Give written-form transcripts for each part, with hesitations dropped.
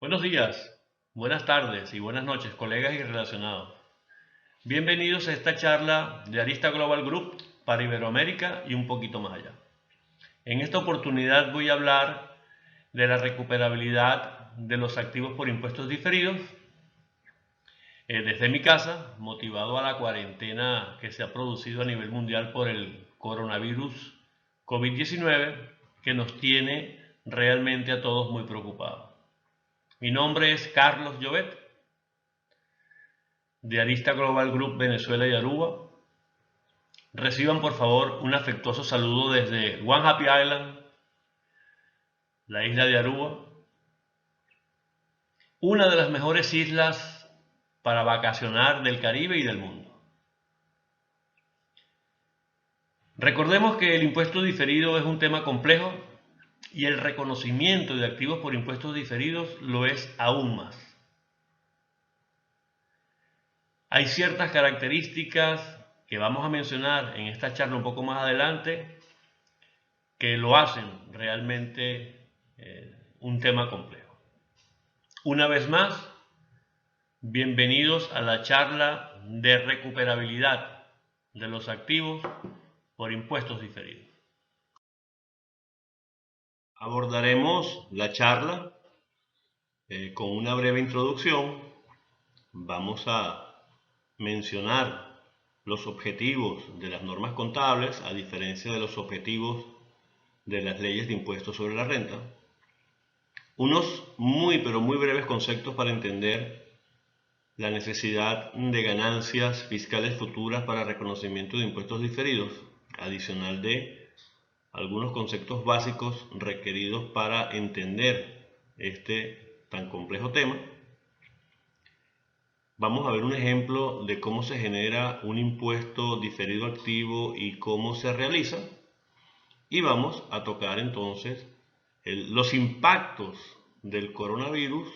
Buenos días, buenas tardes y buenas noches, colegas y relacionados. Bienvenidos a esta charla de Arista Global Group para Iberoamérica y un poquito más allá. En esta oportunidad voy a hablar de la recuperabilidad de los activos por impuestos diferidos desde mi casa, motivado a la cuarentena que se ha producido a nivel mundial por el coronavirus COVID-19, que nos tiene realmente a todos muy preocupados. Mi nombre es Carlos Llobet, de Arista Global Group Venezuela y Aruba. Reciban por favor un afectuoso saludo desde One Happy Island, la isla de Aruba, una de las mejores islas para vacacionar del Caribe y del mundo. Recordemos que el impuesto diferido es un tema complejo y el reconocimiento de activos por impuestos diferidos lo es aún más. Hay ciertas características que vamos a mencionar en esta charla un poco más adelante que lo hacen realmente un tema complejo. Una vez más, bienvenidos a la charla de recuperabilidad de los activos por impuestos diferidos. Abordaremos la charla con una breve introducción. Vamos a mencionar los objetivos de las normas contables, a diferencia de los objetivos de las leyes de impuestos sobre la renta. Unos pero muy breves conceptos para entender la necesidad de ganancias fiscales futuras para reconocimiento de impuestos diferidos, adicional de algunos conceptos básicos requeridos para entender este tan complejo tema. Vamos a ver un ejemplo de cómo se genera un impuesto diferido activo y cómo se realiza. Y vamos a tocar entonces los impactos del coronavirus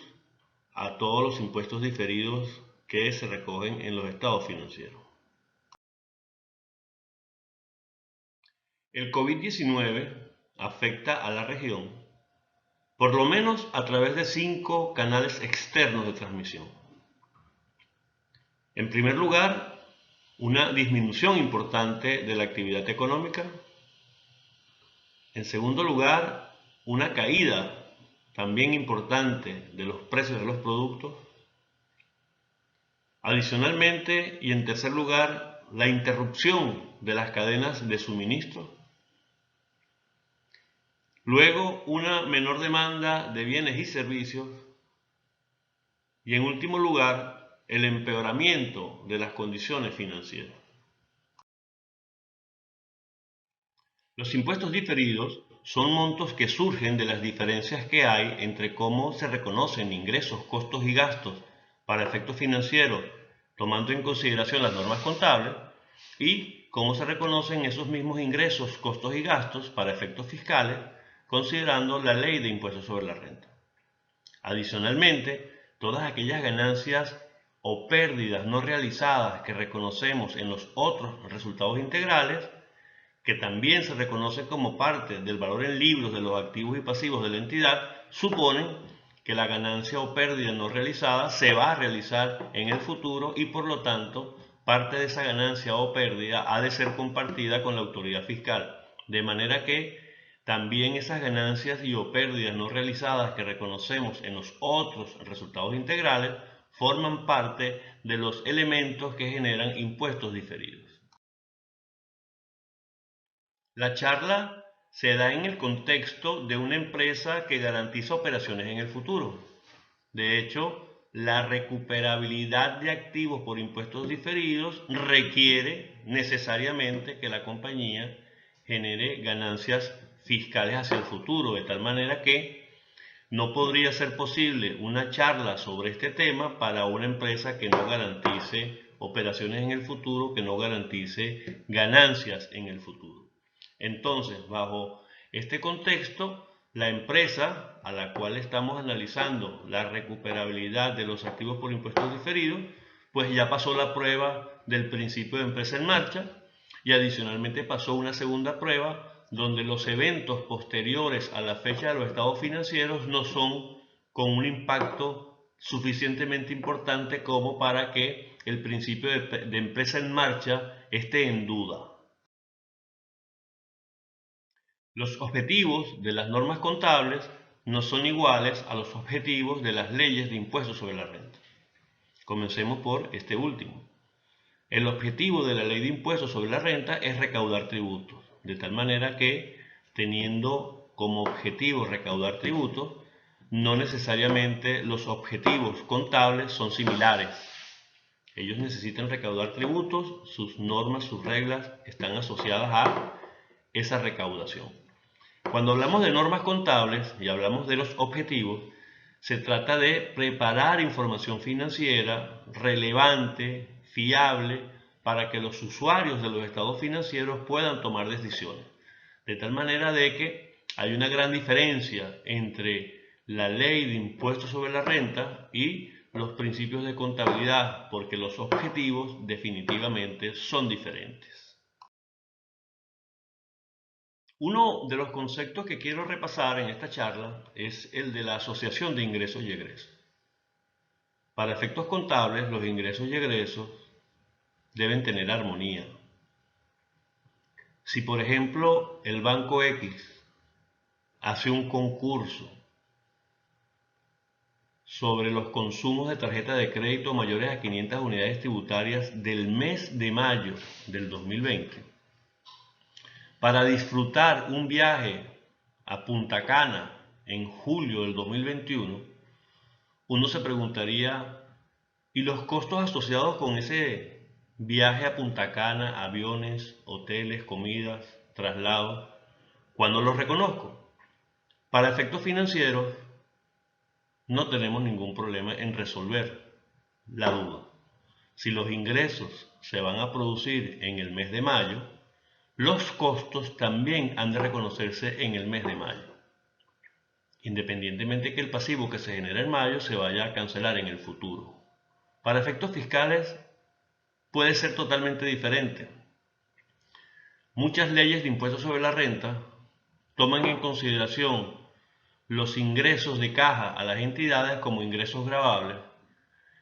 a todos los impuestos diferidos que se recogen en los estados financieros. El COVID-19 afecta a la región por lo menos a través de 5 canales externos de transmisión. En primer lugar, una disminución importante de la actividad económica. En segundo lugar, una caída también importante de los precios de los productos. Adicionalmente, y en tercer lugar, la interrupción de las cadenas de suministro. Luego, una menor demanda de bienes y servicios. Y en último lugar, el empeoramiento de las condiciones financieras. Los impuestos diferidos son montos que surgen de las diferencias que hay entre cómo se reconocen ingresos, costos y gastos para efectos financieros, tomando en consideración las normas contables, y cómo se reconocen esos mismos ingresos, costos y gastos para efectos fiscales, considerando la ley de impuestos sobre la renta. Adicionalmente, todas aquellas ganancias o pérdidas no realizadas que reconocemos en los otros resultados integrales, que también se reconocen como parte del valor en libros de los activos y pasivos de la entidad, suponen que la ganancia o pérdida no realizada se va a realizar en el futuro y por lo tanto parte de esa ganancia o pérdida ha de ser compartida con la autoridad fiscal, de manera que también esas ganancias y o pérdidas no realizadas que reconocemos en los otros resultados integrales forman parte de los elementos que generan impuestos diferidos. La charla se da en el contexto de una empresa que garantiza operaciones en el futuro. De hecho, la recuperabilidad de activos por impuestos diferidos requiere necesariamente que la compañía genere ganancias fiscales hacia el futuro, de tal manera que no podría ser posible una charla sobre este tema para una empresa que no garantice operaciones en el futuro, que no garantice ganancias en el futuro. Entonces, bajo este contexto, la empresa a la cual estamos analizando la recuperabilidad de los activos por impuestos diferidos, pues ya pasó la prueba del principio de empresa en marcha y adicionalmente pasó una segunda prueba donde los eventos posteriores a la fecha de los estados financieros no son con un impacto suficientemente importante como para que el principio de empresa en marcha esté en duda. Los objetivos de las normas contables no son iguales a los objetivos de las leyes de impuestos sobre la renta. Comencemos por este último. El objetivo de la ley de impuestos sobre la renta es recaudar tributos, de tal manera que, teniendo como objetivo recaudar tributos, no necesariamente los objetivos contables son similares. Ellos necesitan recaudar tributos, sus normas, sus reglas están asociadas a esa recaudación. Cuando hablamos de normas contables y hablamos de los objetivos, se trata de preparar información financiera relevante, fiable, para que los usuarios de los estados financieros puedan tomar decisiones. De tal manera de que hay una gran diferencia entre la ley de impuestos sobre la renta y los principios de contabilidad, porque los objetivos definitivamente son diferentes. Uno de los conceptos que quiero repasar en esta charla es el de la asociación de ingresos y egresos. Para efectos contables, los ingresos y egresos deben tener armonía. Si, por ejemplo, el banco X hace un concurso sobre los consumos de tarjeta de crédito mayores a 500 unidades tributarias del mes de mayo del 2020, para disfrutar un viaje a Punta Cana en julio del 2021, uno se preguntaría, ¿y los costos asociados con ese viaje a Punta Cana, aviones, hoteles, comidas, traslados, cuándo los reconozco? Para efectos financieros, no tenemos ningún problema en resolver la duda. Si los ingresos se van a producir en el mes de mayo, los costos también han de reconocerse en el mes de mayo, independientemente que el pasivo que se genera en mayo se vaya a cancelar en el futuro. Para efectos fiscales puede ser totalmente diferente. Muchas leyes de impuestos sobre la renta toman en consideración los ingresos de caja a las entidades como ingresos gravables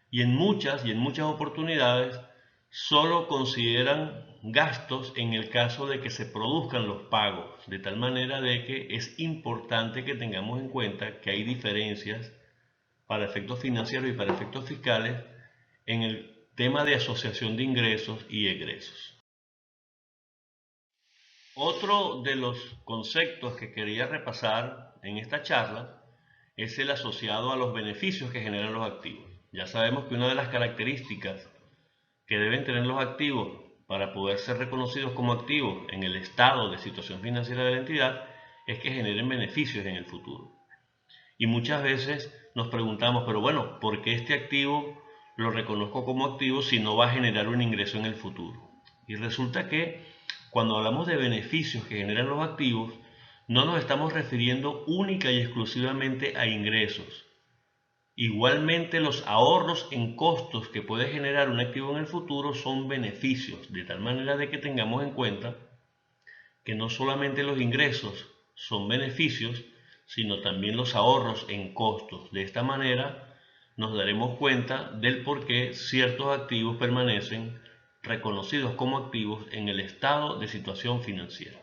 y en muchas oportunidades solo consideran gastos en el caso de que se produzcan los pagos, de tal manera de que es importante que tengamos en cuenta que hay diferencias para efectos financieros y para efectos fiscales en el tema de asociación de ingresos y egresos. Otro de los conceptos que quería repasar en esta charla es el asociado a los beneficios que generan los activos. Ya sabemos que una de las características que deben tener los activos para poder ser reconocidos como activos en el estado de situación financiera de la entidad es que generen beneficios en el futuro. Y muchas veces nos preguntamos, pero bueno, ¿por qué este activo lo reconozco como activo si no va a generar un ingreso en el futuro? Y resulta que cuando hablamos de beneficios que generan los activos, no nos estamos refiriendo única y exclusivamente a ingresos. Igualmente, los ahorros en costos que puede generar un activo en el futuro son beneficios, de tal manera de que tengamos en cuenta que no solamente los ingresos son beneficios, sino también los ahorros en costos. De esta manera nos daremos cuenta del por qué ciertos activos permanecen reconocidos como activos en el estado de situación financiera.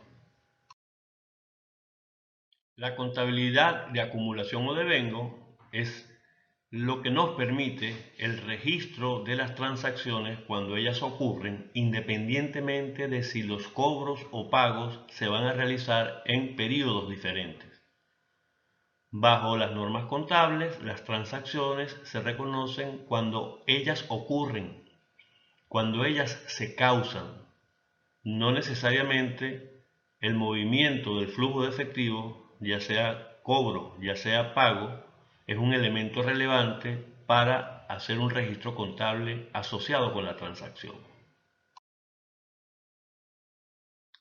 La contabilidad de acumulación o devengo es lo que nos permite el registro de las transacciones cuando ellas ocurren, independientemente de si los cobros o pagos se van a realizar en periodos diferentes. Bajo las normas contables, las transacciones se reconocen cuando ellas ocurren, cuando ellas se causan. No necesariamente el movimiento del flujo de efectivo, ya sea cobro, ya sea pago, es un elemento relevante para hacer un registro contable asociado con la transacción.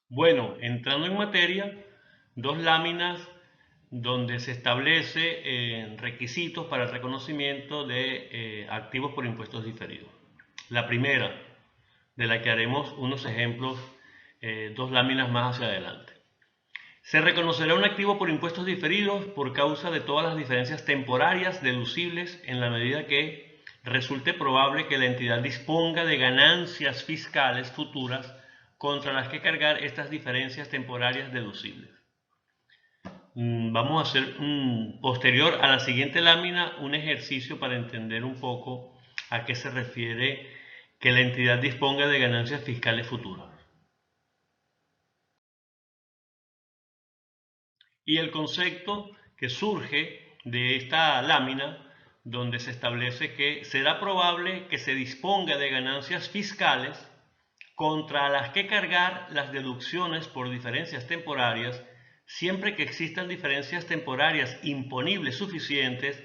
Bueno, entrando en materia, dos láminas donde se establece requisitos para el reconocimiento de activos por impuestos diferidos. La primera, de la que haremos unos ejemplos, dos láminas más hacia adelante. Se reconocerá un activo por impuestos diferidos por causa de todas las diferencias temporarias deducibles en la medida que resulte probable que la entidad disponga de ganancias fiscales futuras contra las que cargar estas diferencias temporarias deducibles. Vamos a hacer posterior a la siguiente lámina un ejercicio para entender un poco a qué se refiere que la entidad disponga de ganancias fiscales futuras. Y el concepto que surge de esta lámina, donde se establece que será probable que se disponga de ganancias fiscales contra las que cargar las deducciones por diferencias temporarias, siempre que existan diferencias temporarias imponibles suficientes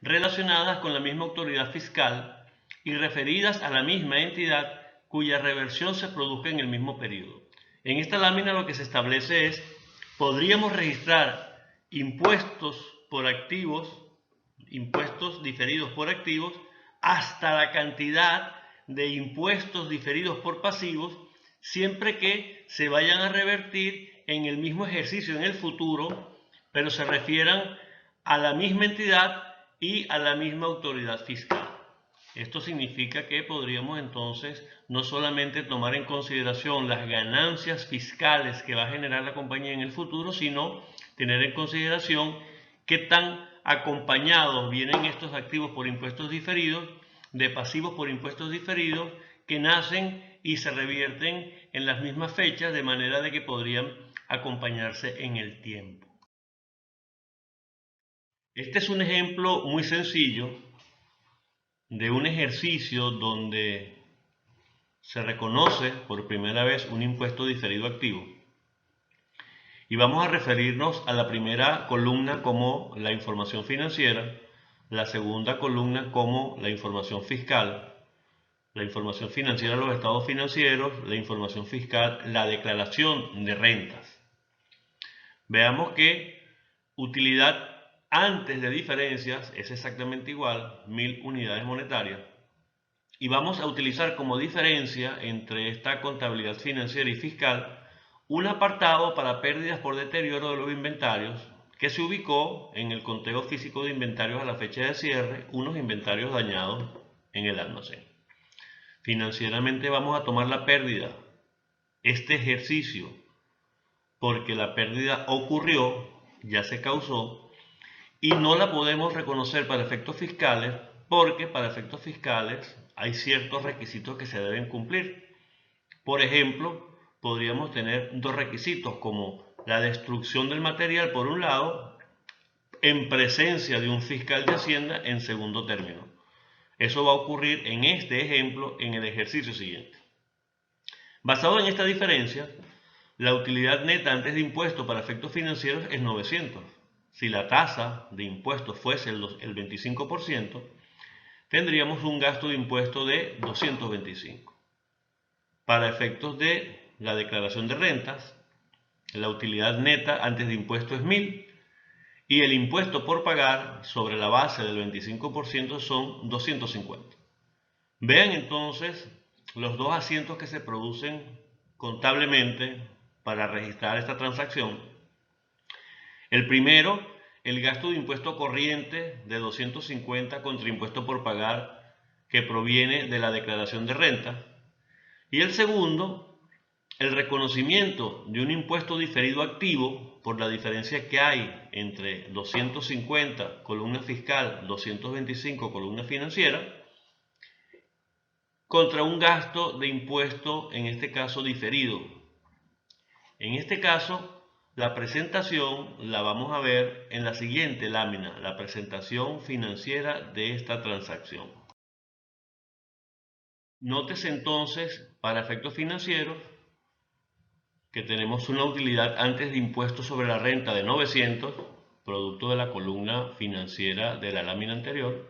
relacionadas con la misma autoridad fiscal y referidas a la misma entidad cuya reversión se produzca en el mismo periodo. En esta lámina lo que se establece es: podríamos registrar impuestos por activos, impuestos diferidos por activos, hasta la cantidad de impuestos diferidos por pasivos, siempre que se vayan a revertir en el mismo ejercicio en el futuro, pero se refieran a la misma entidad y a la misma autoridad fiscal. Esto significa que podríamos entonces no solamente tomar en consideración las ganancias fiscales que va a generar la compañía en el futuro, sino tener en consideración qué tan acompañados vienen estos activos por impuestos diferidos de pasivos por impuestos diferidos que nacen y se revierten en las mismas fechas, de manera de que podrían acompañarse en el tiempo. Este es un ejemplo muy sencillo de un ejercicio donde se reconoce por primera vez un impuesto diferido activo. Y vamos a referirnos a la primera columna como la información financiera, la segunda columna como la información fiscal, la información financiera, los estados financieros, la información fiscal, la declaración de rentas. Veamos que utilidad antes de diferencias es exactamente igual, 1000 unidades monetarias. Y vamos a utilizar como diferencia entre esta contabilidad financiera y fiscal un apartado para pérdidas por deterioro de los inventarios que se ubicó en el conteo físico de inventarios a la fecha de cierre, unos inventarios dañados en el almacén. Financieramente vamos a tomar la pérdida, este ejercicio, porque la pérdida ocurrió, ya se causó, y no la podemos reconocer para efectos fiscales, porque para efectos fiscales hay ciertos requisitos que se deben cumplir. Por ejemplo, podríamos tener dos requisitos, como la destrucción del material por un lado, en presencia de un fiscal de Hacienda en segundo término. Eso va a ocurrir en este ejemplo en el ejercicio siguiente. Basado en esta diferencia, la utilidad neta antes de impuestos para efectos financieros es 900. Si la tasa de impuestos fuese el 25%, tendríamos un gasto de impuesto de 225. Para efectos de la declaración de rentas, la utilidad neta antes de impuestos es 1000 y el impuesto por pagar sobre la base del 25% son 250. Vean entonces los dos asientos que se producen contablemente para registrar esta transacción. El primero, el gasto de impuesto corriente de 250 contra impuesto por pagar que proviene de la declaración de renta. Y el segundo, el reconocimiento de un impuesto diferido activo por la diferencia que hay entre 250 columna fiscal, 225 columna financiera, contra un gasto de impuesto, en este caso diferido. En este caso, la presentación la vamos a ver en la siguiente lámina, la presentación financiera de esta transacción. Nótese entonces, para efectos financieros, que tenemos una utilidad antes de impuestos sobre la renta de 900, producto de la columna financiera de la lámina anterior,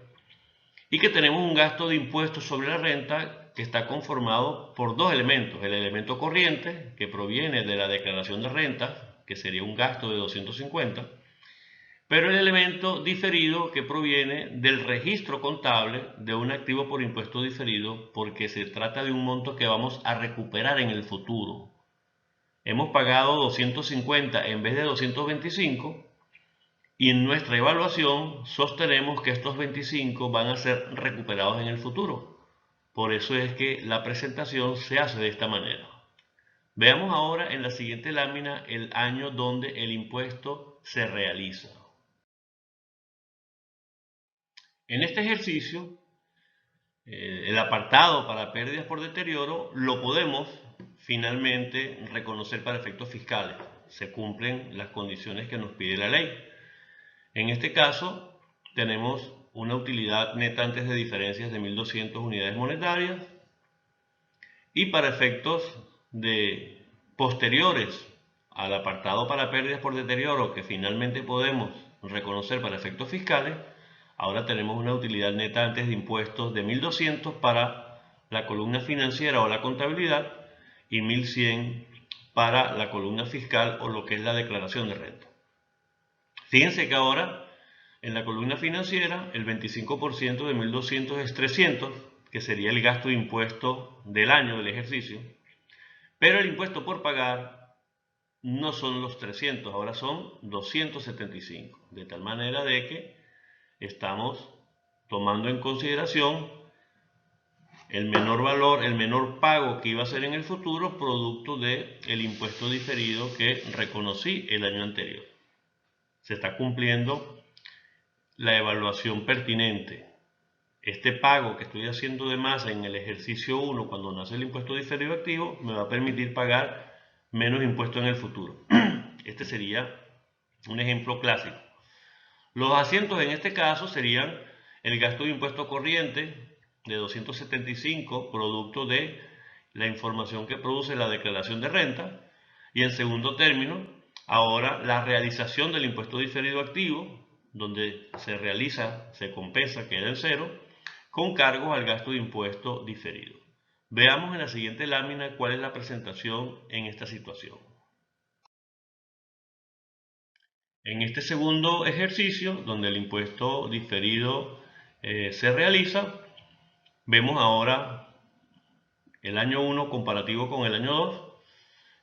y que tenemos un gasto de impuestos sobre la renta que está conformado por dos elementos: el elemento corriente, que proviene de la declaración de renta, que sería un gasto de 250, pero el elemento diferido, que proviene del registro contable de un activo por impuesto diferido, porque se trata de un monto que vamos a recuperar en el futuro. hemos pagado 250 en vez de 225 y en nuestra evaluación sostenemos que estos 25 van a ser recuperados en el futuro. Por eso es que la presentación se hace de esta manera. Veamos ahora en la siguiente lámina el año donde el impuesto se realiza. En este ejercicio, el apartado para pérdidas por deterioro lo podemos finalmente reconocer para efectos fiscales. Se cumplen las condiciones que nos pide la ley. En este caso, tenemos una utilidad neta antes de diferencias de 1.200 unidades monetarias y para efectos de posteriores al apartado para pérdidas por deterioro que finalmente podemos reconocer para efectos fiscales, ahora tenemos una utilidad neta antes de impuestos de 1.200 para la columna financiera o la contabilidad y 1.100 para la columna fiscal o lo que es la declaración de renta. Fíjense que ahora en la columna financiera el 25% de 1.200 es 300, que sería el gasto de impuesto del año del ejercicio, pero el impuesto por pagar no son los 300, ahora son 275, de tal manera de que estamos tomando en consideración el menor valor, el menor pago que iba a ser en el futuro producto del impuesto diferido que reconocí el año anterior. Se está cumpliendo la evaluación pertinente. Este pago que estoy haciendo de más en el ejercicio 1 cuando nace el impuesto diferido activo me va a permitir pagar menos impuesto en el futuro. Este sería un ejemplo clásico. Los asientos en este caso serían el gasto de impuesto corriente de 275 producto de la información que produce la declaración de renta y en segundo término ahora la realización del impuesto diferido activo donde se realiza, se compensa, queda en cero con cargos al gasto de impuesto diferido. Veamos en la siguiente lámina cuál es la presentación en esta situación. En este segundo ejercicio, donde el impuesto diferido se realiza, vemos ahora el año 1 comparativo con el año 2.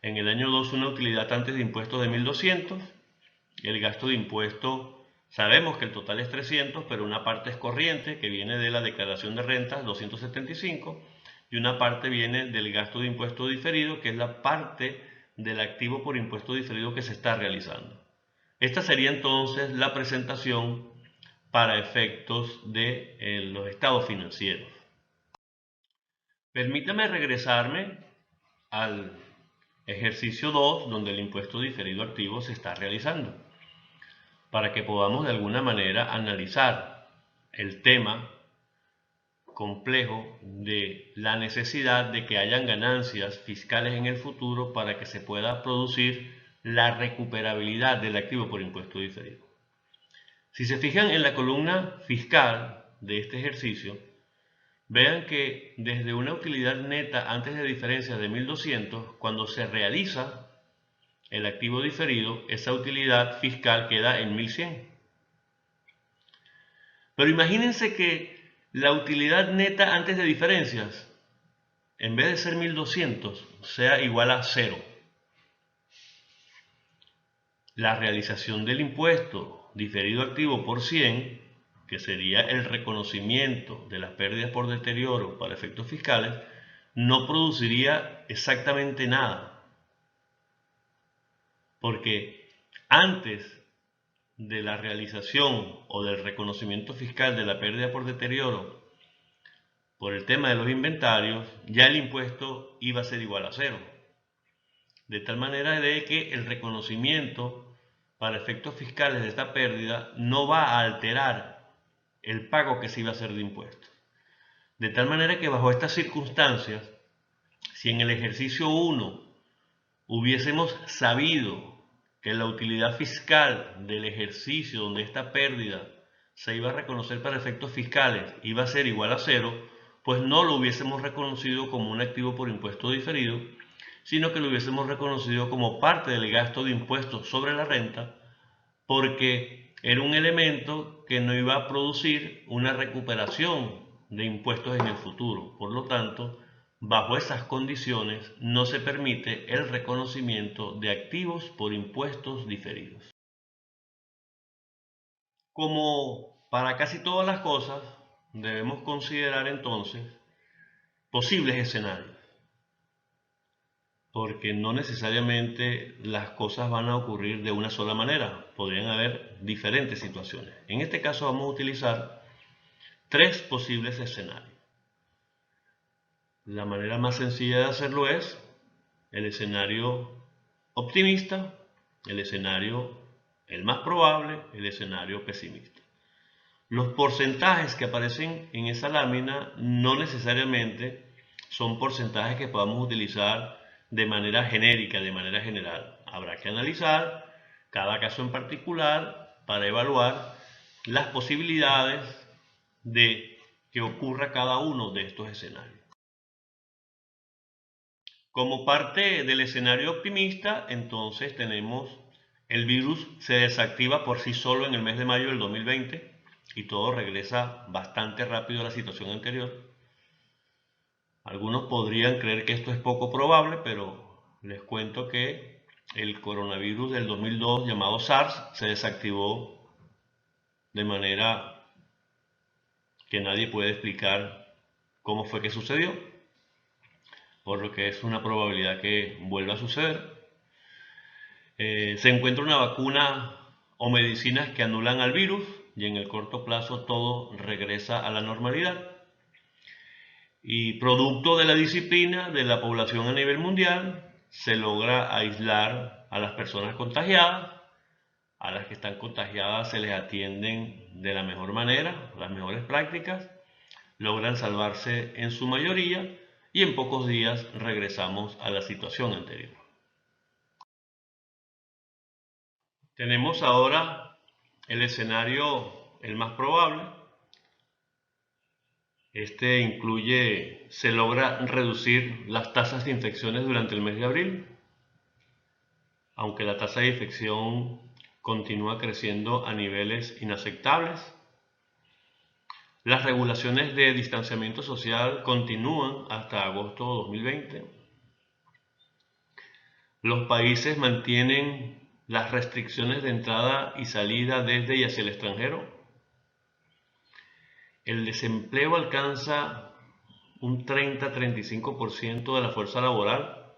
En el año 2 una utilidad antes de impuestos de 1.200. El gasto de impuesto, sabemos que el total es 300, pero una parte es corriente, que viene de la declaración de rentas, 275, y una parte viene del gasto de impuesto diferido, que es la parte del activo por impuesto diferido que se está realizando. Esta sería entonces la presentación para efectos de los estados financieros. Permítame regresarme al ejercicio 2, donde el impuesto diferido activo se está realizando, para que podamos de alguna manera analizar el tema complejo de la necesidad de que hayan ganancias fiscales en el futuro para que se pueda producir la recuperabilidad del activo por impuesto diferido. Si se fijan en la columna fiscal de este ejercicio, vean que desde una utilidad neta antes de diferencias de 1.200, cuando se realiza el activo diferido, esa utilidad fiscal queda en 1.100. Pero imagínense que la utilidad neta antes de diferencias, en vez de ser 1.200, sea igual a 0. La realización del impuesto diferido activo por 100, que sería el reconocimiento de las pérdidas por deterioro para efectos fiscales, no produciría exactamente nada. Porque antes de la realización o del reconocimiento fiscal de la pérdida por deterioro por el tema de los inventarios, ya el impuesto iba a ser igual a 0. De tal manera de que el reconocimiento para efectos fiscales de esta pérdida no va a alterar el pago que se iba a hacer de impuestos. De tal manera que bajo estas circunstancias, si en el ejercicio 1 hubiésemos sabido que la utilidad fiscal del ejercicio donde esta pérdida se iba a reconocer para efectos fiscales iba a ser igual a 0, pues no lo hubiésemos reconocido como un activo por impuesto diferido, sino que lo hubiésemos reconocido como parte del gasto de impuestos sobre la renta, porque era un elemento que no iba a producir una recuperación de impuestos en el futuro. Por lo tanto, Bajo esas condiciones no se permite el reconocimiento de activos por impuestos diferidos. Como para casi todas las cosas, debemos considerar entonces posibles escenarios, porque no necesariamente las cosas van a ocurrir de una sola manera, podrían haber diferentes situaciones. En este caso vamos a utilizar 3 posibles escenarios. La manera más sencilla de hacerlo es el escenario optimista, el escenario el más probable, el escenario pesimista. Los porcentajes que aparecen en esa lámina no necesariamente son porcentajes que podamos utilizar de manera genérica, de manera general. Habrá que analizar cada caso en particular para evaluar las posibilidades de que ocurra cada uno de estos escenarios. Como parte del escenario optimista, entonces tenemos el virus se desactiva por sí solo en el mes de mayo del 2020 y todo regresa bastante rápido a la situación anterior. Algunos podrían creer que esto es poco probable, pero les cuento que el coronavirus del 2002 llamado SARS se desactivó de manera que nadie puede explicar cómo fue que sucedió, por lo que es una probabilidad que vuelva a suceder. Se encuentra una vacuna o medicinas que anulan al virus y en el corto plazo todo regresa a la normalidad. Y producto de la disciplina de la población a nivel mundial, se logra aislar a las personas contagiadas. A las que están contagiadas se les atienden de la mejor manera, las mejores prácticas, logran salvarse en su mayoría y en pocos días regresamos a la situación anterior. Tenemos ahora el escenario el más probable. Este incluye, se logra reducir las tasas de infecciones durante el mes de abril, aunque la tasa de infección continúa creciendo a niveles inaceptables. Las regulaciones de distanciamiento social continúan hasta agosto de 2020. Los países mantienen las restricciones de entrada y salida desde y hacia el extranjero. El desempleo alcanza un 30-35% de la fuerza laboral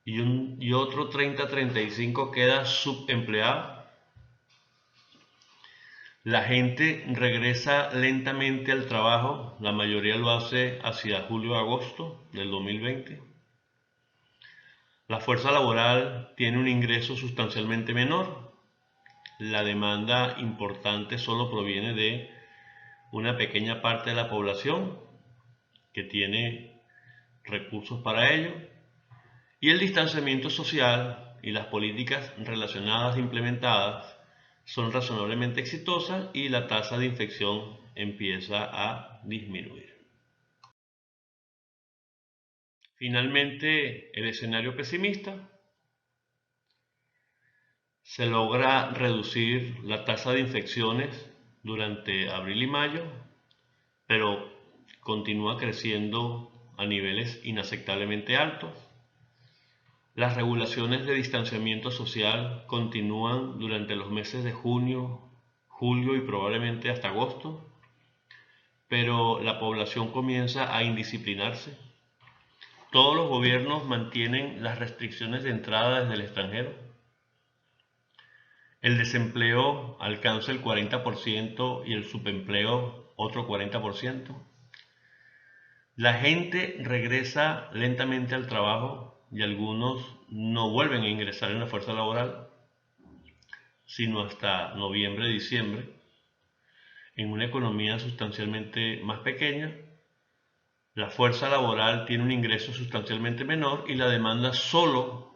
y otro 30-35% queda subempleado. La gente regresa lentamente al trabajo, la mayoría lo hace hacia julio-agosto del 2020. La fuerza laboral tiene un ingreso sustancialmente menor. La demanda importante solo proviene de una pequeña parte de la población que tiene recursos para ello. Y el distanciamiento social y las políticas relacionadas implementadas son razonablemente exitosas y la tasa de infección empieza a disminuir. Finalmente, el escenario pesimista. Se logra reducir la tasa de infecciones durante abril y mayo, pero continúa creciendo a niveles inaceptablemente altos. Las regulaciones de distanciamiento social continúan durante los meses de junio, julio y probablemente hasta agosto, pero la población comienza a indisciplinarse. Todos los gobiernos mantienen las restricciones de entrada desde el extranjero. El desempleo alcanza el 40% y el subempleo otro 40%. La gente regresa lentamente al trabajo y algunos no vuelven a ingresar en la fuerza laboral, sino hasta noviembre-diciembre. En una economía sustancialmente más pequeña, la fuerza laboral tiene un ingreso sustancialmente menor y la demanda solo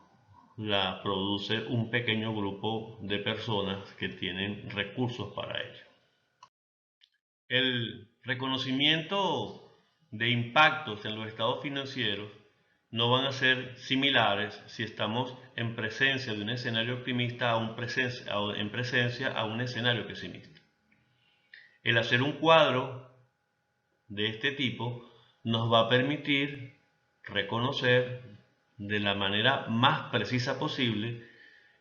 la produce un pequeño grupo de personas que tienen recursos para ello. El reconocimiento de impactos en los estados financieros no van a ser similares si estamos en presencia de un escenario optimista en presencia a un escenario pesimista. El hacer un cuadro de este tipo nos va a permitir reconocer de la manera más precisa posible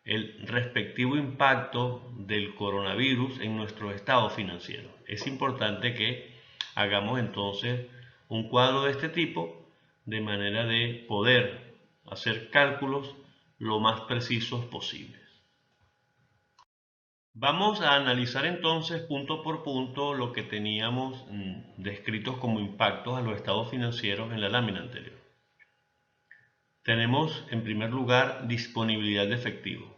el respectivo impacto del coronavirus en nuestro estado financiero. Es importante que hagamos entonces un cuadro de este tipo de manera de poder hacer cálculos lo más precisos posibles. Vamos a analizar entonces punto por punto lo que teníamos descritos como impactos a los estados financieros en la lámina anterior. Tenemos en primer lugar disponibilidad de efectivo.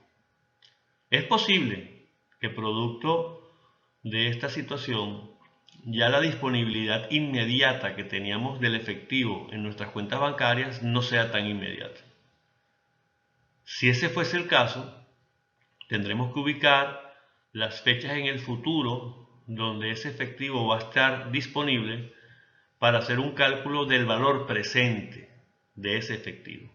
Es posible que producto de esta situación ya la disponibilidad inmediata que teníamos del efectivo en nuestras cuentas bancarias no sea tan inmediata. Si ese fuese el caso, tendremos que ubicar las fechas en el futuro donde ese efectivo va a estar disponible para hacer un cálculo del valor presente de ese efectivo.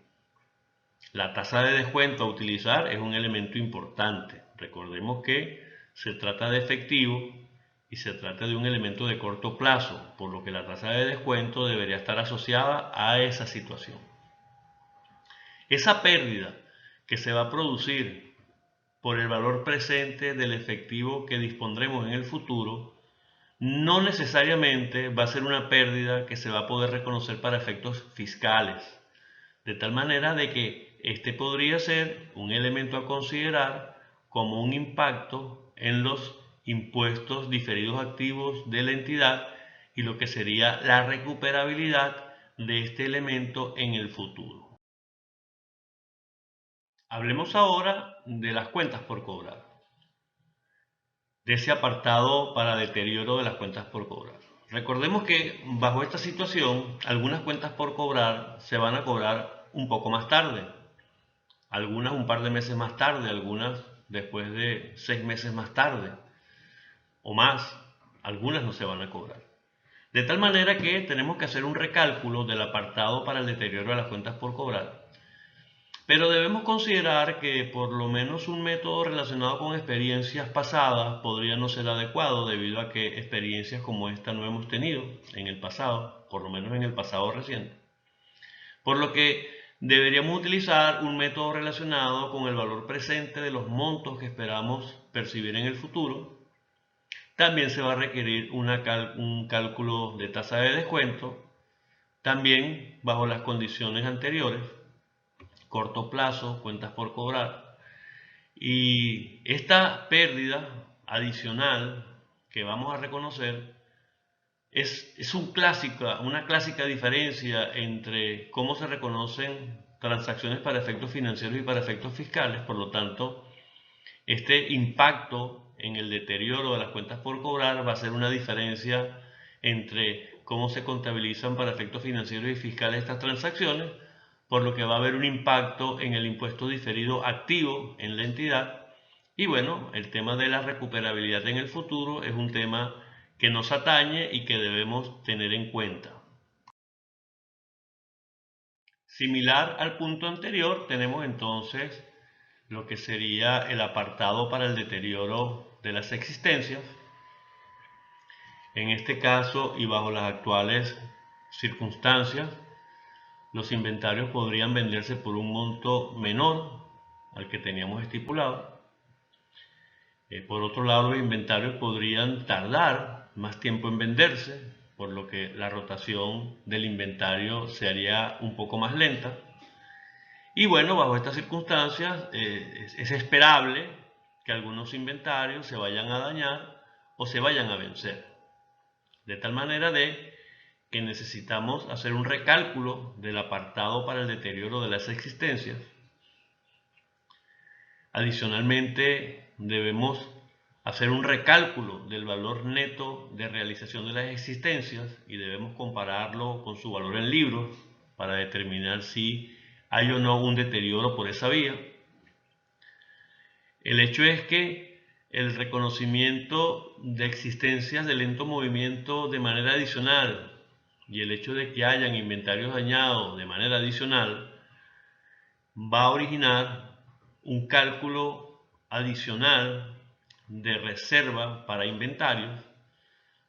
La tasa de descuento a utilizar es un elemento importante. Recordemos que se trata de efectivo y se trata de un elemento de corto plazo, por lo que la tasa de descuento debería estar asociada a esa situación. Esa pérdida que se va a producir por el valor presente del efectivo que dispondremos en el futuro no necesariamente va a ser una pérdida que se va a poder reconocer para efectos fiscales, de tal manera de que este podría ser un elemento a considerar como un impacto en los impuestos diferidos activos de la entidad y lo que sería la recuperabilidad de este elemento en el futuro. Hablemos ahora de las cuentas por cobrar, de ese apartado para deterioro de las cuentas por cobrar. Recordemos que bajo esta situación, algunas cuentas por cobrar se van a cobrar un poco más tarde, algunas un par de meses más tarde, algunas después de 6 meses más tarde o más, algunas no se van a cobrar. De tal manera que tenemos que hacer un recálculo del apartado para el deterioro de las cuentas por cobrar. Pero debemos considerar que por lo menos un método relacionado con experiencias pasadas podría no ser adecuado debido a que experiencias como esta no hemos tenido en el pasado, por lo menos en el pasado reciente. Por lo que deberíamos utilizar un método relacionado con el valor presente de los montos que esperamos percibir en el futuro. También se va a requerir un cálculo de tasa de descuento, también bajo las condiciones anteriores, corto plazo, cuentas por cobrar. Y esta pérdida adicional que vamos a reconocer es una clásica diferencia entre cómo se reconocen transacciones para efectos financieros y para efectos fiscales. Por lo tanto, este impacto en el deterioro de las cuentas por cobrar va a ser una diferencia entre cómo se contabilizan para efectos financieros y fiscales estas transacciones, por lo que va a haber un impacto en el impuesto diferido activo en la entidad. Y bueno, el tema de la recuperabilidad en el futuro es un tema que nos atañe y que debemos tener en cuenta. Similar al punto anterior, tenemos entonces lo que sería el apartado para el deterioro de las existencias. En este caso y bajo las actuales circunstancias, los inventarios podrían venderse por un monto menor al que teníamos estipulado. Por otro lado, los inventarios podrían tardar más tiempo en venderse, por lo que la rotación del inventario se haría un poco más lenta. Y bueno, bajo estas circunstancias es esperable que algunos inventarios se vayan a dañar o se vayan a vencer. De tal manera de que necesitamos hacer un recálculo del apartado para el deterioro de las existencias. Adicionalmente, debemos hacer un recálculo del valor neto de realización de las existencias y debemos compararlo con su valor en libros para determinar si hay o no un deterioro por esa vía. El hecho es que el reconocimiento de existencias de lento movimiento de manera adicional y el hecho de que hayan inventarios dañados de manera adicional va a originar un cálculo adicional de reserva para inventarios,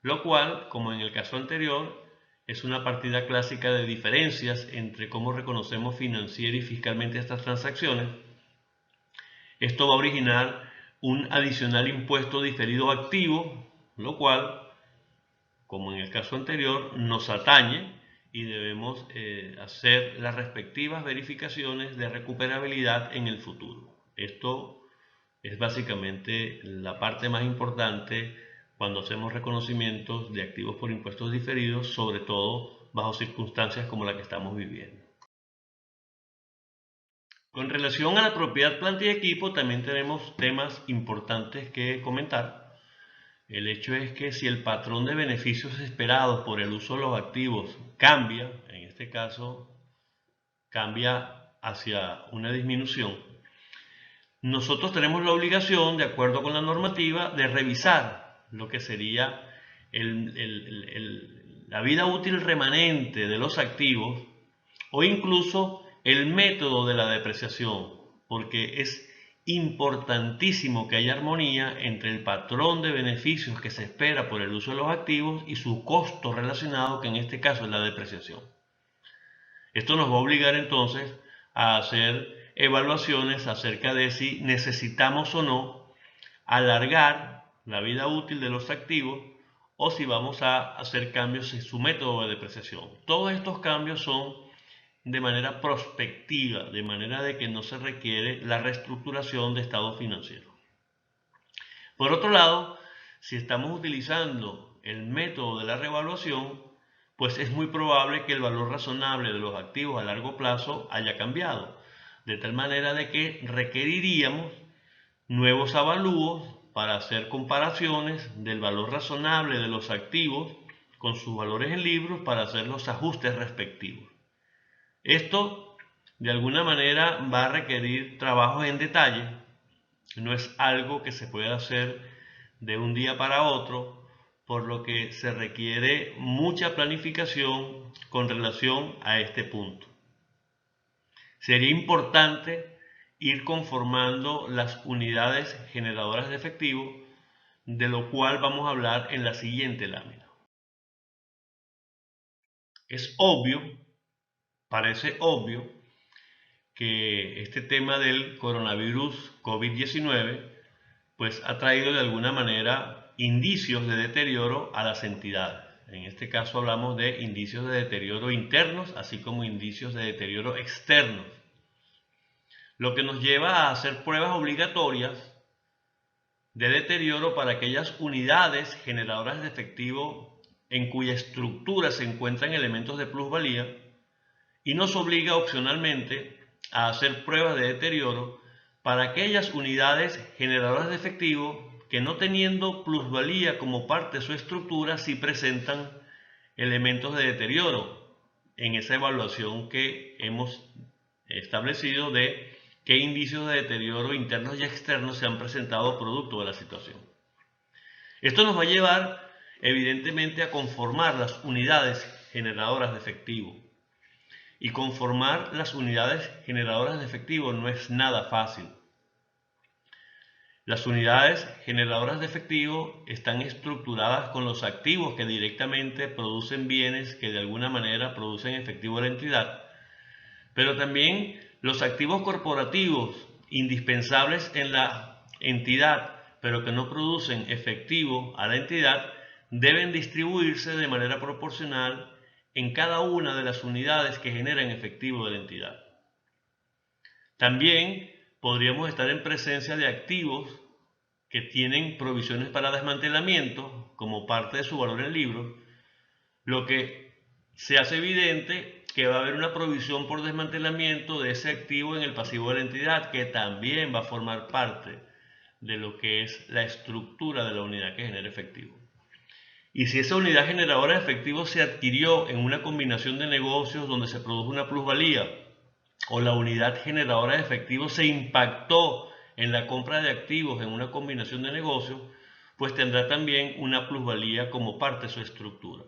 lo cual, como en el caso anterior, es una partida clásica de diferencias entre cómo reconocemos financiera y fiscalmente estas transacciones. Esto va a originar un adicional impuesto diferido activo, lo cual, como en el caso anterior, nos atañe y debemos hacer las respectivas verificaciones de recuperabilidad en el futuro. Esto es básicamente la parte más importante cuando hacemos reconocimientos de activos por impuestos diferidos, sobre todo bajo circunstancias como la que estamos viviendo. Con relación a la propiedad, planta y equipo, también tenemos temas importantes que comentar. El hecho es que si el patrón de beneficios esperados por el uso de los activos cambia, en este caso cambia hacia una disminución, nosotros tenemos la obligación, de acuerdo con la normativa, de revisar lo que sería la vida útil remanente de los activos o incluso el método de la depreciación, porque es importantísimo que haya armonía entre el patrón de beneficios que se espera por el uso de los activos y su costo relacionado, que en este caso es la depreciación. Esto nos va a obligar entonces a hacer evaluaciones acerca de si necesitamos o no alargar la vida útil de los activos o si vamos a hacer cambios en su método de depreciación. Todos estos cambios son de manera prospectiva, de manera de que no se requiere la reestructuración de estados financieros. Por otro lado, si estamos utilizando el método de la revaluación, pues es muy probable que el valor razonable de los activos a largo plazo haya cambiado, de tal manera de que requeriríamos nuevos avalúos para hacer comparaciones del valor razonable de los activos con sus valores en libros para hacer los ajustes respectivos. Esto de alguna manera va a requerir trabajos en detalle, no es algo que se pueda hacer de un día para otro, por lo que se requiere mucha planificación con relación a este punto. Sería importante ir conformando las unidades generadoras de efectivo, de lo cual vamos a hablar en la siguiente lámina. Es obvio, parece obvio, que este tema del coronavirus COVID-19 pues ha traído de alguna manera indicios de deterioro a las entidades. En este caso hablamos de indicios de deterioro internos, así como indicios de deterioro externos, lo que nos lleva a hacer pruebas obligatorias de deterioro para aquellas unidades generadoras de efectivo en cuya estructura se encuentran elementos de plusvalía, y nos obliga opcionalmente a hacer pruebas de deterioro para aquellas unidades generadoras de efectivo que, no teniendo plusvalía como parte de su estructura, sí presentan elementos de deterioro en esa evaluación que hemos establecido de qué indicios de deterioro internos y externos se han presentado producto de la situación. Esto nos va a llevar evidentemente a conformar las unidades generadoras de efectivo. Y conformar las unidades generadoras de efectivo no es nada fácil. Las unidades generadoras de efectivo están estructuradas con los activos que directamente producen bienes que de alguna manera producen efectivo a la entidad, pero también los activos corporativos indispensables en la entidad, pero que no producen efectivo a la entidad, deben distribuirse de manera proporcional en cada una de las unidades que generan efectivo de la entidad. También podríamos estar en presencia de activos que tienen provisiones para desmantelamiento como parte de su valor en libros, lo que se hace evidente que va a haber una provisión por desmantelamiento de ese activo en el pasivo de la entidad, que también va a formar parte de lo que es la estructura de la unidad que genera efectivo. Y si esa unidad generadora de efectivo se adquirió en una combinación de negocios donde se produjo una plusvalía, o la unidad generadora de efectivo se impactó en la compra de activos en una combinación de negocios, pues tendrá también una plusvalía como parte de su estructura.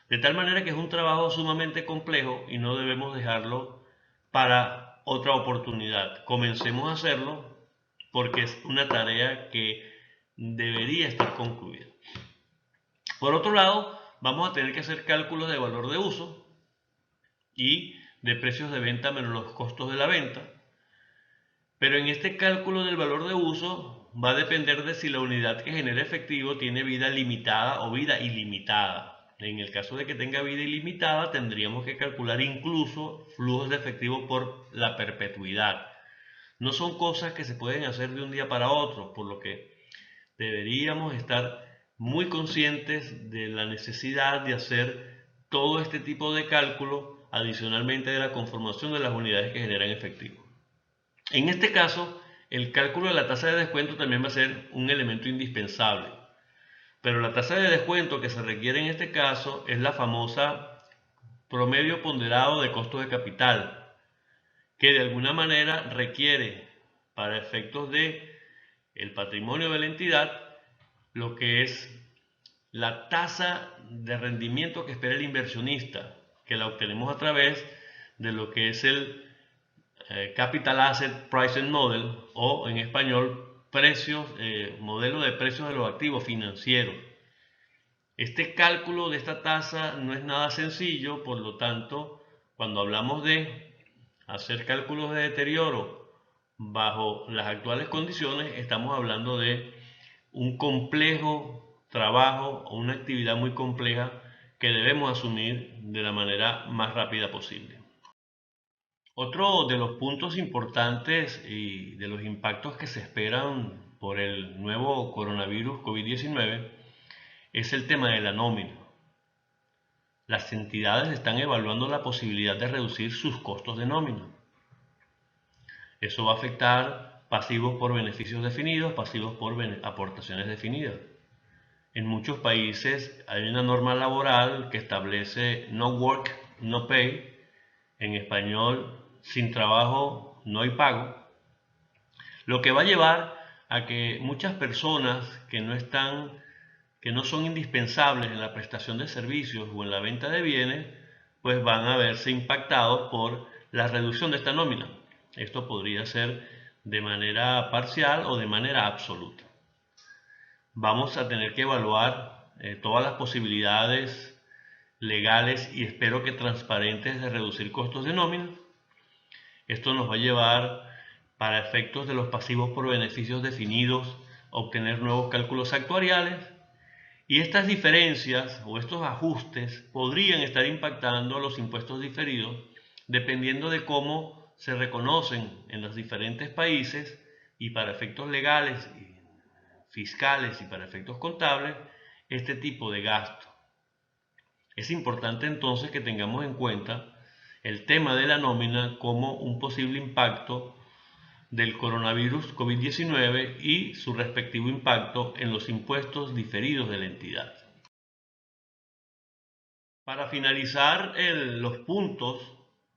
De tal manera que es un trabajo sumamente complejo y no debemos dejarlo para otra oportunidad. Comencemos a hacerlo porque es una tarea que debería estar concluida. Por otro lado, vamos a tener que hacer cálculos de valor de uso y de precios de venta menos los costos de la venta. Pero en este cálculo del valor de uso va a depender de si la unidad que genera efectivo tiene vida limitada o vida ilimitada. En el caso de que tenga vida ilimitada, tendríamos que calcular incluso flujos de efectivo por la perpetuidad. No son cosas que se pueden hacer de un día para otro, por lo que deberíamos estar muy conscientes de la necesidad de hacer todo este tipo de cálculo adicionalmente de la conformación de las unidades que generan efectivo. En este caso, el cálculo de la tasa de descuento también va a ser un elemento indispensable, pero la tasa de descuento que se requiere en este caso es la famosa promedio ponderado de costo de capital, que de alguna manera requiere para efectos de el patrimonio de la entidad lo que es la tasa de rendimiento que espera el inversionista, que la obtenemos a través de lo que es el Capital Asset Pricing Model, o en español modelo de precios de los activos financieros. Este cálculo de esta tasa no es nada sencillo, por lo tanto, cuando hablamos de hacer cálculos de deterioro bajo las actuales condiciones, estamos hablando de un complejo trabajo o una actividad muy compleja que debemos asumir de la manera más rápida posible. Otro de los puntos importantes y de los impactos que se esperan por el nuevo coronavirus COVID-19 es el tema de la nómina. Las entidades están evaluando la posibilidad de reducir sus costos de nómina. Eso va a afectar pasivos por beneficios definidos, pasivos por aportaciones definidas. En muchos países hay una norma laboral que establece no work, no pay, en español, sin trabajo no hay pago, lo que va a llevar a que muchas personas que no son indispensables en la prestación de servicios o en la venta de bienes, pues van a verse impactados por la reducción de esta nómina. Esto podría ser de manera parcial o de manera absoluta. Vamos a tener que evaluar todas las posibilidades legales y espero que transparentes de reducir costos de nómina. Esto nos va a llevar, para efectos de los pasivos por beneficios definidos, a obtener nuevos cálculos actuariales, y estas diferencias o estos ajustes podrían estar impactando a los impuestos diferidos dependiendo de cómo se reconocen en los diferentes países y para efectos legales, fiscales y para efectos contables este tipo de gasto. Es importante entonces que tengamos en cuenta el tema de la nómina como un posible impacto del coronavirus COVID-19 y su respectivo impacto en los impuestos diferidos de la entidad. Para finalizar los puntos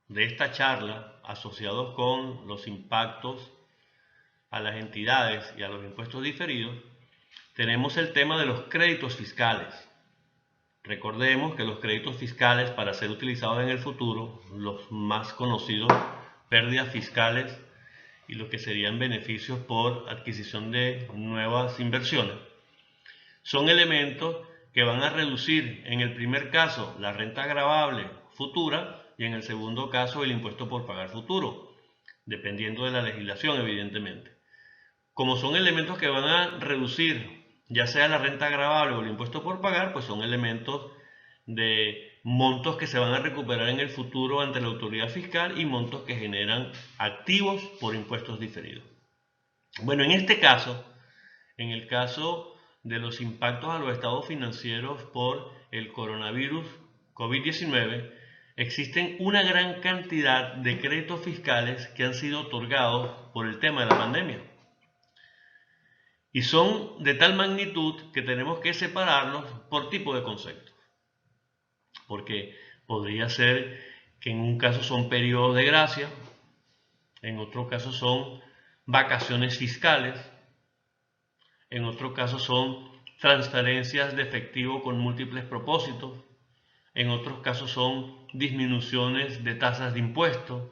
de esta charla asociados con los impactos a las entidades y a los impuestos diferidos, tenemos el tema de los créditos fiscales. Recordemos que los créditos fiscales, para ser utilizados en el futuro, los más conocidos, pérdidas fiscales y lo que serían beneficios por adquisición de nuevas inversiones, son elementos que van a reducir en el primer caso la renta gravable futura y en el segundo caso el impuesto por pagar futuro, dependiendo de la legislación evidentemente. Como son elementos que van a reducir ya sea la renta gravable o el impuesto por pagar, pues son elementos de montos que se van a recuperar en el futuro ante la autoridad fiscal y montos que generan activos por impuestos diferidos. Bueno, en este caso, en el caso de los impactos a los estados financieros por el coronavirus COVID-19, existen una gran cantidad de créditos fiscales que han sido otorgados por el tema de la pandemia. Y son de tal magnitud que tenemos que separarlos por tipo de concepto. Porque podría ser que en un caso son periodos de gracia, en otro caso son vacaciones fiscales, en otro caso son transferencias de efectivo con múltiples propósitos, en otros casos son disminuciones de tasas de impuestos,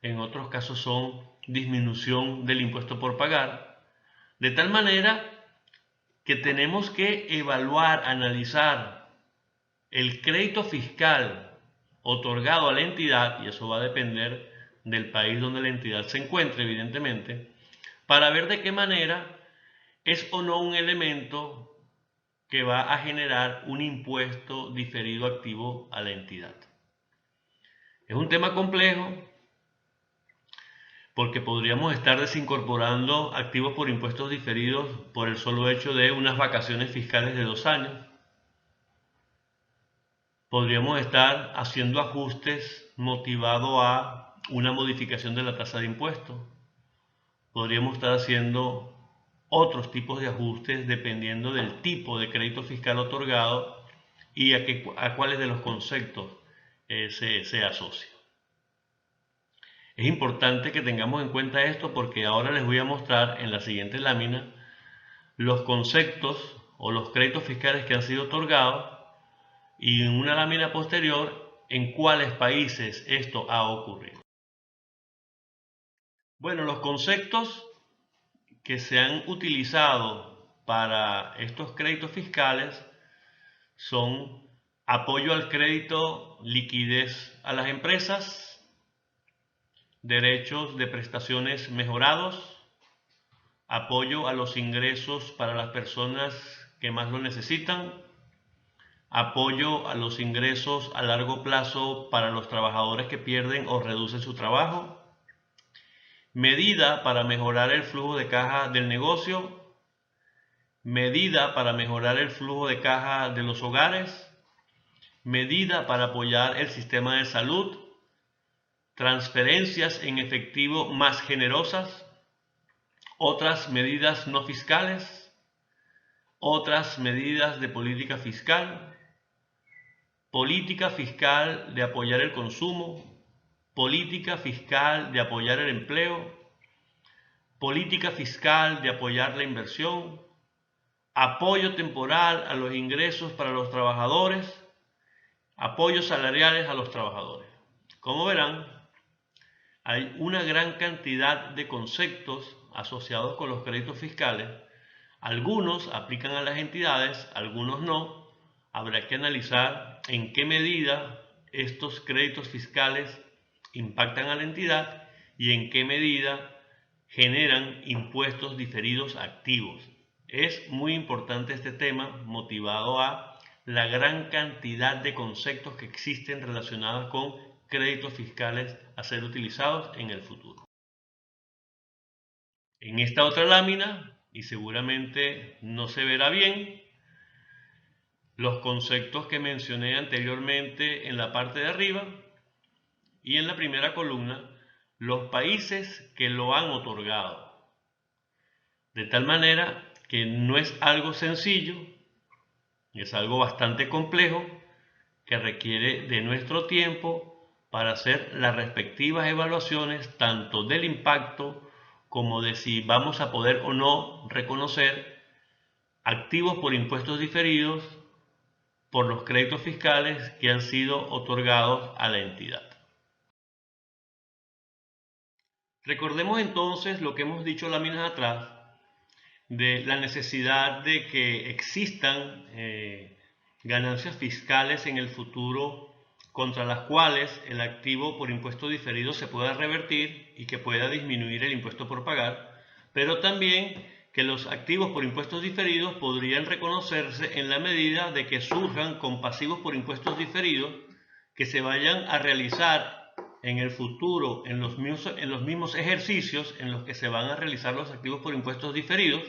en otros casos son disminución del impuesto por pagar, de tal manera que tenemos que evaluar, analizar el crédito fiscal otorgado a la entidad, y eso va a depender del país donde la entidad se encuentre, evidentemente, para ver de qué manera es o no un elemento que va a generar un impuesto diferido activo a la entidad. Es un tema complejo porque podríamos estar desincorporando activos por impuestos diferidos por el solo hecho de unas vacaciones fiscales de 2 años. Podríamos estar haciendo ajustes motivados a una modificación de la tasa de impuestos. Podríamos estar haciendo otros tipos de ajustes dependiendo del tipo de crédito fiscal otorgado y a cuáles de los conceptos se asocia. Es importante que tengamos en cuenta esto porque ahora les voy a mostrar en la siguiente lámina los conceptos o los créditos fiscales que han sido otorgados y en una lámina posterior en cuáles países esto ha ocurrido. Bueno, los conceptos que se han utilizado para estos créditos fiscales son apoyo al crédito, liquidez a las empresas, derechos de prestaciones mejorados, apoyo a los ingresos para las personas que más lo necesitan, apoyo a los ingresos a largo plazo para los trabajadores que pierden o reducen su trabajo, medida para mejorar el flujo de caja del negocio, medida para mejorar el flujo de caja de los hogares, medida para apoyar el sistema de salud, transferencias en efectivo más generosas, otras medidas no fiscales, otras medidas de política fiscal de apoyar el consumo, política fiscal de apoyar el empleo, política fiscal de apoyar la inversión, apoyo temporal a los ingresos para los trabajadores, apoyos salariales a los trabajadores. Como verán, hay una gran cantidad de conceptos asociados con los créditos fiscales. Algunos aplican a las entidades, algunos no. Habrá que analizar en qué medida estos créditos fiscales impactan a la entidad y en qué medida generan impuestos diferidos activos. Es muy importante este tema motivado a la gran cantidad de conceptos que existen relacionados con créditos fiscales a ser utilizados en el futuro. En esta otra lámina, y seguramente no se verá bien, los conceptos que mencioné anteriormente en la parte de arriba y en la primera columna, los países que lo han otorgado. De tal manera que no es algo sencillo, es algo bastante complejo que requiere de nuestro tiempo para hacer las respectivas evaluaciones tanto del impacto como de si vamos a poder o no reconocer activos por impuestos diferidos por los créditos fiscales que han sido otorgados a la entidad. Recordemos entonces lo que hemos dicho láminas atrás de la necesidad de que existan ganancias fiscales en el futuro contra las cuales el activo por impuesto diferido se pueda revertir y que pueda disminuir el impuesto por pagar, pero también que los activos por impuestos diferidos podrían reconocerse en la medida de que surjan con pasivos por impuestos diferidos que se vayan a realizar en el futuro en los mismos ejercicios en los que se van a realizar los activos por impuestos diferidos,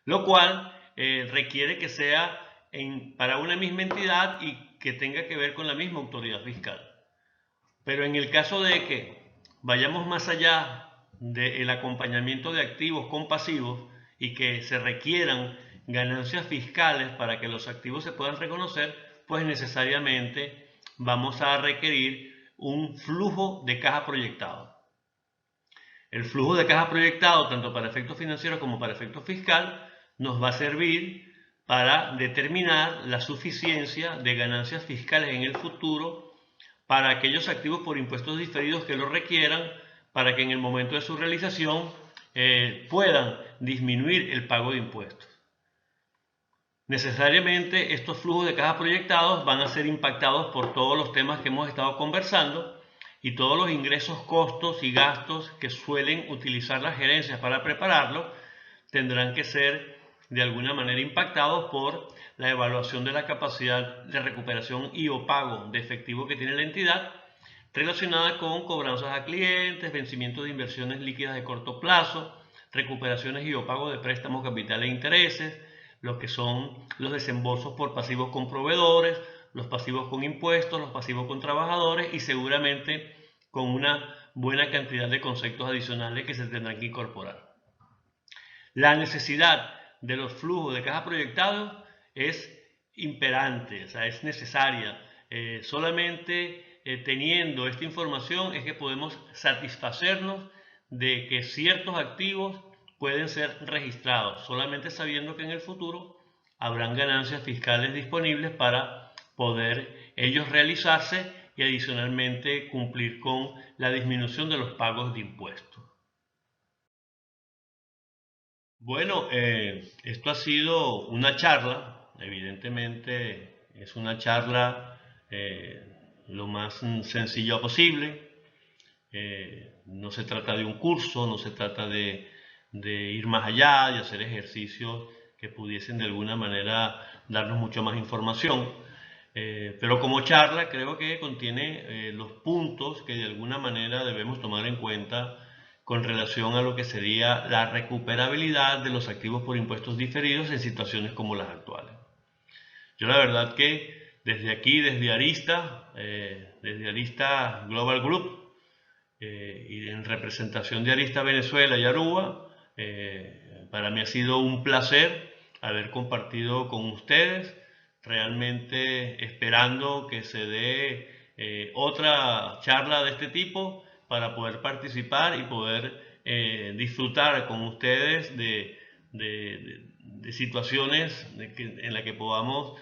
lo cual requiere que sea para una misma entidad y que tenga que ver con la misma autoridad fiscal. Pero en el caso de que vayamos más allá del acompañamiento de activos con pasivos y que se requieran ganancias fiscales para que los activos se puedan reconocer, pues necesariamente vamos a requerir un flujo de caja proyectado. El flujo de caja proyectado, tanto para efectos financieros como para efectos fiscal, nos va a servir para determinar la suficiencia de ganancias fiscales en el futuro para aquellos activos por impuestos diferidos que lo requieran, para que en el momento de su realización puedan disminuir el pago de impuestos. Necesariamente estos flujos de caja proyectados van a ser impactados por todos los temas que hemos estado conversando y todos los ingresos, costos y gastos que suelen utilizar las gerencias para prepararlo tendrán que ser de alguna manera impactados por la evaluación de la capacidad de recuperación y o pago de efectivo que tiene la entidad relacionada con cobranzas a clientes, vencimiento de inversiones líquidas de corto plazo, recuperaciones y o pago de préstamos, capital e intereses, lo que son los desembolsos por pasivos con proveedores, los pasivos con impuestos, los pasivos con trabajadores y seguramente con una buena cantidad de conceptos adicionales que se tendrán que incorporar. La necesidad de los flujos de caja proyectados es imperante, o sea, es necesaria. Solamente teniendo esta información es que podemos satisfacernos de que ciertos activos pueden ser registrados, solamente sabiendo que en el futuro habrán ganancias fiscales disponibles para poder ellos realizarse y adicionalmente cumplir con la disminución de los pagos de impuestos. Bueno, esto ha sido una charla, evidentemente es una charla lo más sencilla posible. No se trata de un curso, no se trata de ir más allá, de hacer ejercicios que pudiesen de alguna manera darnos mucho más información. Pero como charla creo que contiene los puntos que de alguna manera debemos tomar en cuenta con relación a lo que sería la recuperabilidad de los activos por impuestos diferidos en situaciones como las actuales. Yo la verdad que desde aquí, desde Arista Global Group, y en representación de Arista Venezuela y Aruba, para mí ha sido un placer haber compartido con ustedes, realmente esperando que se dé otra charla de este tipo para poder participar y poder disfrutar con ustedes de situaciones en las que podamos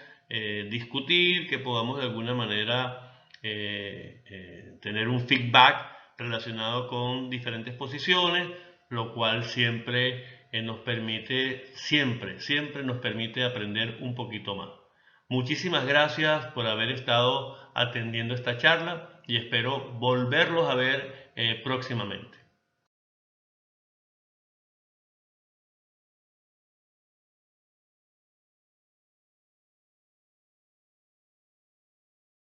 discutir, que podamos de alguna manera tener un feedback relacionado con diferentes posiciones, lo cual siempre nos permite, siempre nos permite aprender un poquito más. Muchísimas gracias por haber estado atendiendo esta charla y espero volverlos a ver próximamente.